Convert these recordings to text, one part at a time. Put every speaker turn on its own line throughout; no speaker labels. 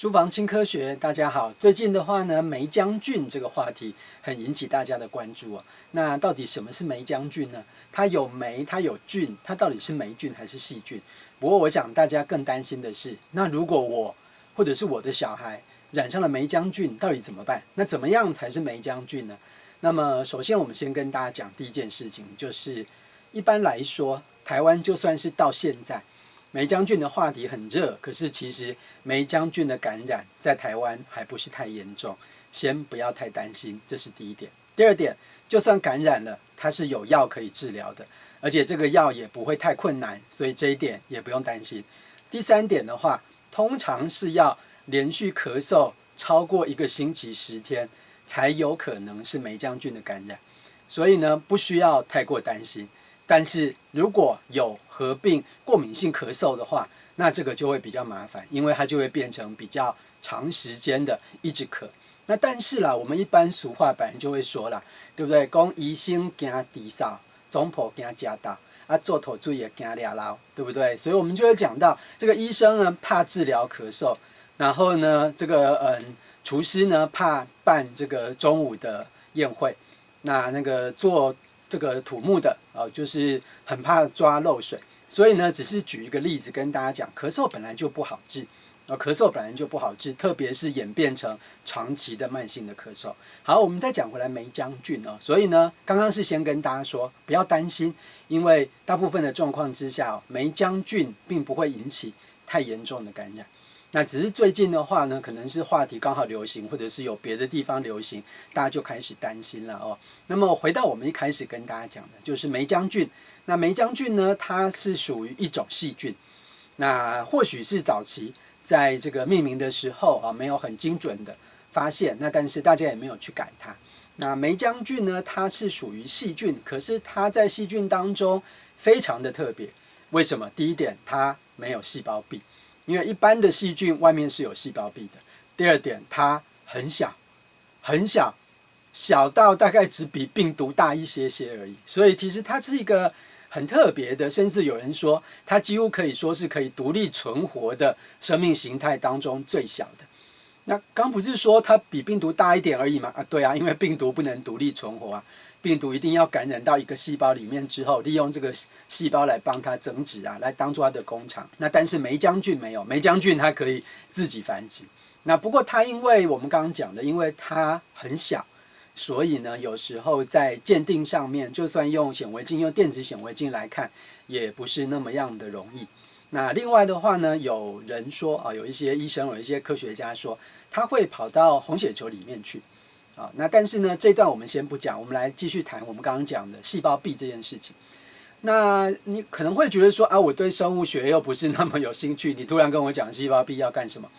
书房轻科学，大家好。最近的话呢，梅浆菌这个话题很引起大家的关注啊。那到底什么是梅浆菌呢？它有酶，它有菌，它到底是霉菌还是细菌？不过我想大家更担心的是，那如果我或者是我的小孩染上了梅浆菌，到底怎么办？那怎么样才是梅浆菌呢？那么首先我们先跟大家讲第一件事情，就是一般来说，台湾就算是到现在，梅浆菌的话题很热，可是其实梅浆菌的感染在台湾还不是太严重，先不要太担心，这是第一点。第二点，就算感染了，它是有药可以治疗的，而且这个药也不会太困难，所以这一点也不用担心。第三点的话，通常是要连续咳嗽超过1个星期10天，才有可能是梅浆菌的感染，所以呢，不需要太过担心。但是如果有合并过敏性咳嗽的话，那这个就会比较麻烦，因为它就会变成比较长时间的一直咳。那但是啦，我们一般俗话本来就会说啦，对不对？讲医生惊低扫，总婆惊家道，做头注也惊俩捞，对不对？所以我们就会讲到这个医生呢怕治疗咳嗽，然后呢这个厨师呢怕办这个中午的宴会，那个做这个土木的就是很怕抓漏水，所以呢，只是举一个例子跟大家讲，咳嗽本来就不好治，咳嗽本来就不好治，特别是演变成长期的慢性的咳嗽。好，我们再讲回来梅浆菌哦，所以呢，刚刚是先跟大家说不要担心，因为大部分的状况之下，梅浆菌并不会引起太严重的感染。那只是最近的话呢，可能是话题刚好流行，或者是有别的地方流行，大家就开始担心了哦。那么回到我们一开始跟大家讲的，就是梅浆菌。那梅浆菌呢，它是属于一种细菌。那或许是早期在这个命名的时候没有很精准的发现，那但是大家也没有去改它。那梅浆菌呢，它是属于细菌，可是它在细菌当中非常的特别。为什么？第一点，它没有细胞壁。因为一般的细菌外面是有细胞壁的。第二点，它很小，很小，小到大概只比病毒大一些些而已。所以其实它是一个很特别的，甚至有人说它几乎可以说是可以独立存活的生命形态当中最小的。那刚不是说它比病毒大一点而已吗？对啊，因为病毒不能独立存活啊。病毒一定要感染到一个细胞里面之后，利用这个细胞来帮它增殖来当做它的工厂。那但是梅浆菌没有，梅浆菌它可以自己繁殖。那不过它因为我们刚刚讲的，因为它很小，所以呢，有时候在鉴定上面，就算用显微镜、用电子显微镜来看，也不是那么样的容易。那另外的话呢，有人说有一些医生、有一些科学家说，它会跑到红血球里面去。那但是呢，这段我们先不讲，我们来继续谈我们刚刚讲的细胞壁这件事情。那你可能会觉得说我对生物学又不是那么有兴趣，你突然跟我讲细胞壁要干什么？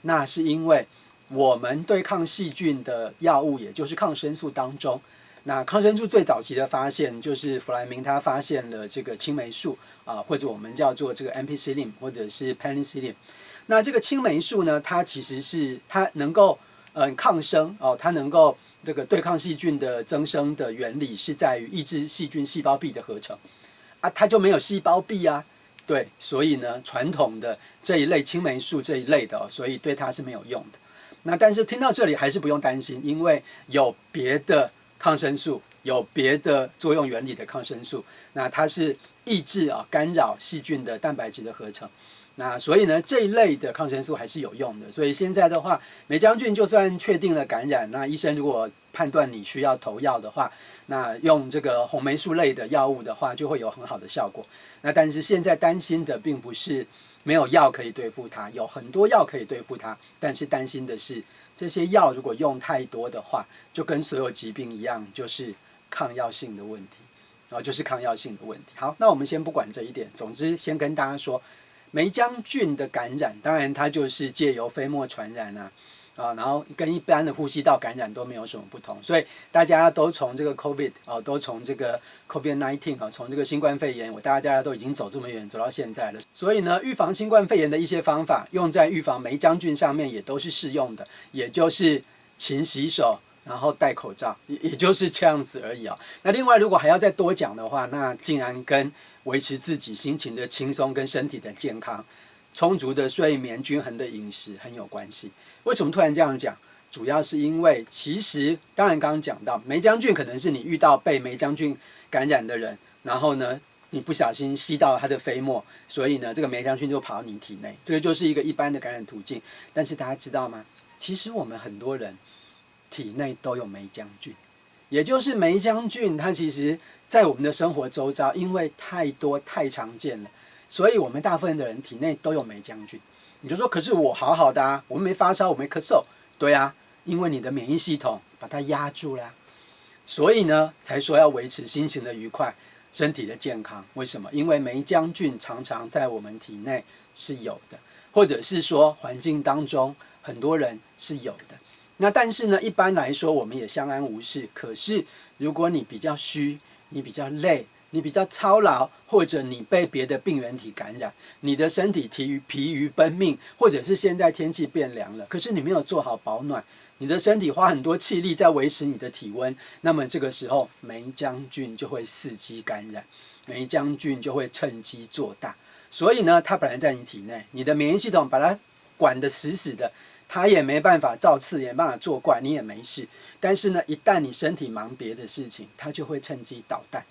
那是因为我们对抗细菌的药物，也就是抗生素当中，那抗生素最早期的发现就是弗莱明他发现了这个青霉素或者我们叫做这个 ampicillin 或者是 penicillin。那这个青霉素呢，它其实是它能够抗生它能够这个对抗细菌的增生的原理是在于抑制细菌细胞壁的合成它就没有细胞壁啊，对，所以呢，传统的这一类青霉素这一类的所以对它是没有用的。那但是听到这里还是不用担心，因为有别的抗生素，有别的作用原理的抗生素，那它是抑制干扰细菌的蛋白质的合成。那所以呢，这一类的抗生素还是有用的。所以现在的话，梅浆菌就算确定了感染，那医生如果判断你需要投药的话，那用这个红霉素类的药物的话，就会有很好的效果。那但是现在担心的并不是没有药可以对付它，有很多药可以对付它，但是担心的是这些药如果用太多的话，就跟所有疾病一样，就是抗药性的问题就是抗药性的问题。好，那我们先不管这一点，总之先跟大家说。梅浆菌的感染，当然它就是借由飞沫传染然后跟一般的呼吸道感染都没有什么不同，所以大家都从这个 COVID 都从这个 COVID-19 从这个新冠肺炎，大家都已经走这么远，走到现在了。所以呢，预防新冠肺炎的一些方法，用在预防梅浆菌上面也都是适用的，也就是勤洗手，然后戴口罩，也就是这样子而已那另外如果还要再多讲的话，那竟然跟维持自己心情的轻松跟身体的健康充足的睡眠、均衡的饮食很有关系。为什么突然这样讲？主要是因为其实当然刚刚讲到梅将军可能是你遇到被梅将军感染的人，然后呢你不小心吸到它的飞沫，所以呢这个梅将军就跑到你体内，这个就是一个一般的感染途径。但是大家知道吗？其实我们很多人体内都有梅将军，也就是梅将军它其实在我们的生活周遭，因为太多太常见了，所以我们大部分的人体内都有梅将军。你就说可是我好好的啊，我没发烧，我没咳嗽。对啊，因为你的免疫系统把它压住了，所以呢才说要维持心情的愉快，身体的健康。为什么？因为梅将军常常在我们体内是有的，或者是说环境当中很多人是有的。那但是呢，一般来说我们也相安无事。可是如果你比较虚，你比较累，你比较操劳，或者你被别的病原体感染，你的身体疲于奔命，或者是现在天气变凉了，可是你没有做好保暖，你的身体花很多气力在维持你的体温，那么这个时候梅将军就会伺机感染，梅将军就会趁机做大。所以呢，它本来在你体内，你的免疫系统把它管得死死的，它也没办法造次，也没办法作怪，你也没事。但是呢，一旦你身体忙别的事情，它就会趁机捣蛋。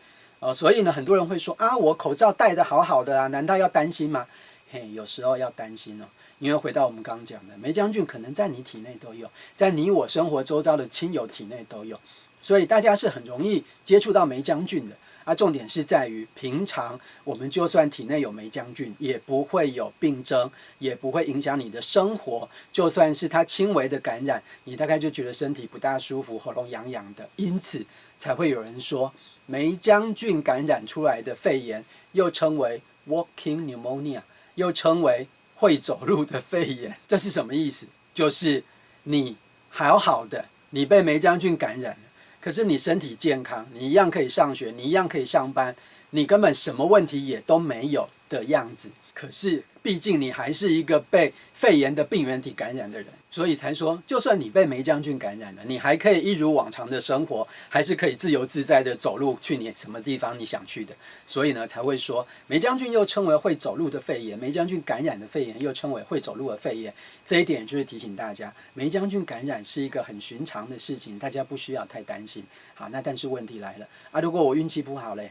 所以呢，很多人会说啊，我口罩戴得好好的啊，难道要担心吗？嘿，有时候要担心哦，因为回到我们刚刚讲的，梅将军可能在你体内都有，在你我生活周遭的亲友体内都有，所以大家是很容易接触到梅将军的。重点是在于平常我们就算体内有梅将军，也不会有病症，也不会影响你的生活。就算是它轻微的感染，你大概就觉得身体不大舒服，喉咙痒痒的，因此才会有人说梅将军感染出来的肺炎，又称为 walking pneumonia， 又称为会走路的肺炎。这是什么意思？就是你好好的，你被梅将军感染了，可是你身体健康，你一样可以上学，你一样可以上班，你根本什么问题也都没有的样子。可是毕竟你还是一个被肺炎的病原体感染的人，所以才说就算你被梅将军感染了，你还可以一如往常的生活，还是可以自由自在的走路去你什么地方你想去的。所以呢才会说梅将军又称为会走路的肺炎，梅将军感染的肺炎又称为会走路的肺炎。这一点就是提醒大家，梅将军感染是一个很寻常的事情，大家不需要太担心。好，那但是问题来了如果我运气不好嘞，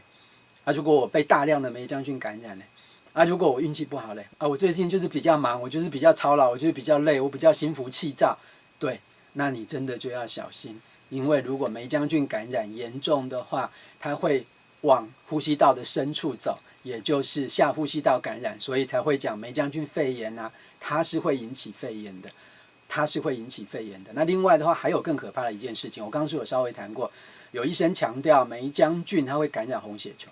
如果我被大量的梅将军感染嘞，如果我运气不好嘞，我最近就是比较忙，我就是比较操劳，我就是比较累，我比较心浮气躁，对，那你真的就要小心，因为如果梅将军感染严重的话，它会往呼吸道的深处走，也就是下呼吸道感染，所以才会讲梅将军肺炎啊，它是会引起肺炎的，它是会引起肺炎的。那另外的话，还有更可怕的一件事情，我刚刚是有稍微谈过，有医生强调梅将军它会感染红血球，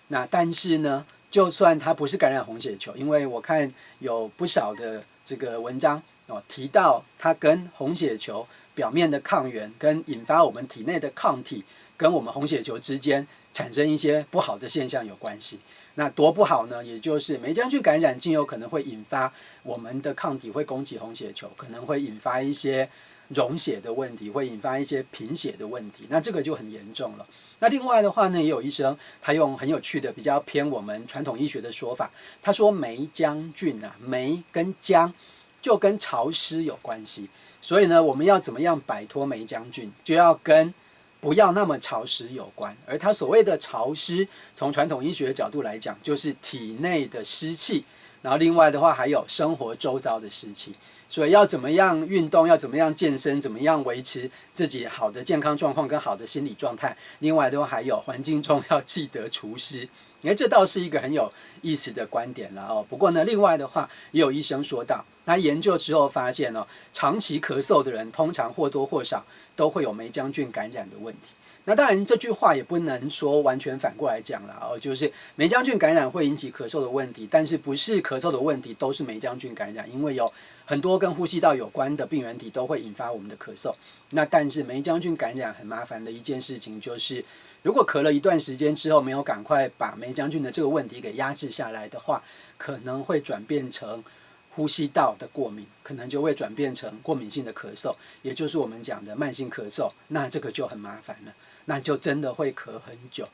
那但是呢，就算它不是感染红血球，因为我看有不少的这个文章提到它跟红血球表面的抗原跟引发我们体内的抗体跟我们红血球之间产生一些不好的现象有关系。那多不好呢？也就是梅将军感染竟有可能会引发我们的抗体会攻击红血球，可能会引发一些溶血的问题，会引发一些贫血的问题，那这个就很严重了。那另外的话呢，也有医生他用很有趣的比较偏我们传统医学的说法，他说梅将军梅跟将就跟潮湿有关系，所以呢我们要怎么样摆脱梅将军，就要跟不要那么潮湿有关。而他所谓的潮湿，从传统医学的角度来讲，就是体内的湿气，然后另外的话还有生活周遭的湿气。所以要怎么样运动，要怎么样健身，怎么样维持自己好的健康状况跟好的心理状态。另外的话还有环境中要记得除湿，这倒是一个很有意思的观点了不过呢，另外的话也有医生说到，他研究之后发现长期咳嗽的人通常或多或少都会有梅将军感染的问题。那当然这句话也不能说完全反过来讲了就是梅将军感染会引起咳嗽的问题，但是不是咳嗽的问题都是梅将军感染，因为有很多跟呼吸道有关的病原体都会引发我们的咳嗽。那但是梅将军感染很麻烦的一件事情就是，如果咳了一段时间之后没有赶快把梅将军的这个问题给压制下来的话，可能会转变成呼吸道的过敏，可能就会转变成过敏性的咳嗽，也就是我们讲的慢性咳嗽。那这个就很麻烦了，那就真的会咳很久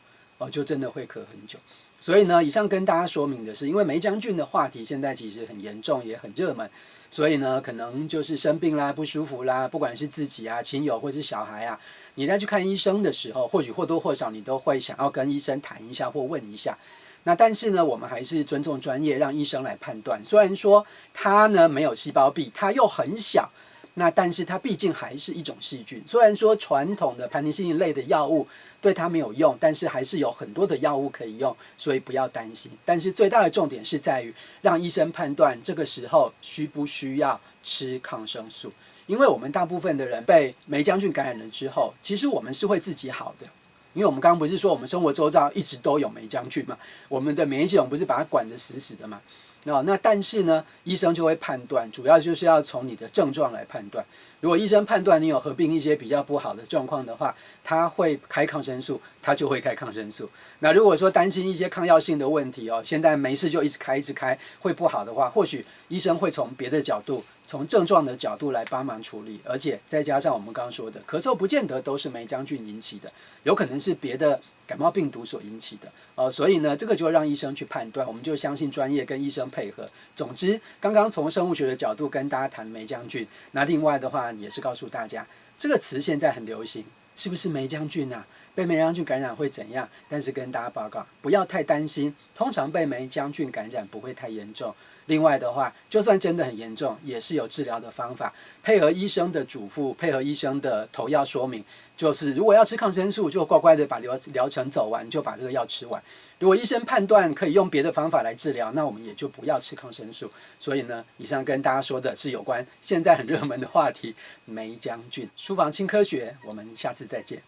就真的会咳很久。所以呢，以上跟大家说明的是，因为梅将军的话题现在其实很严重，也很热门，所以呢，可能就是生病啦、不舒服啦，不管是自己啊、亲友或是小孩啊，你在去看医生的时候，或许或多或少你都会想要跟医生谈一下或问一下。那但是呢，我们还是尊重专业，让医生来判断。虽然说它呢没有细胞壁，它又很小，那但是它毕竟还是一种细菌。虽然说传统的盘尼西林类的药物对它没有用，但是还是有很多的药物可以用，所以不要担心。但是最大的重点是在于让医生判断这个时候需不需要吃抗生素。因为我们大部分的人被梅将军感染了之后，其实我们是会自己好的。因为我们刚刚不是说我们生活周遭一直都有梅将军嘛，我们的免疫系统不是把它管得死死的嘛？那但是呢，医生就会判断，主要就是要从你的症状来判断。如果医生判断你有合并一些比较不好的状况的话，他会开抗生素，他就会开抗生素。那如果说担心一些抗药性的问题现在没事就一直开会不好的话，或许医生会从别的角度，从症状的角度来帮忙处理，而且再加上我们刚刚说的，咳嗽不见得都是梅将军引起的，有可能是别的感冒病毒所引起的所以呢，这个就让医生去判断，我们就相信专业跟医生配合。总之，刚刚从生物学的角度跟大家谈梅将军，那另外的话也是告诉大家，这个词现在很流行，是不是梅将军啊？被梅将军感染会怎样？但是跟大家报告，不要太担心，通常被梅将军感染不会太严重。另外的话，就算真的很严重，也是有治疗的方法，配合医生的嘱咐，配合医生的投药说明，就是如果要吃抗生素，就乖乖的把疗程走完，就把这个药吃完。如果医生判断可以用别的方法来治疗，那我们也就不要吃抗生素。所以呢，以上跟大家说的是有关现在很热门的话题——梅将军。书房轻科学，我们下次再见。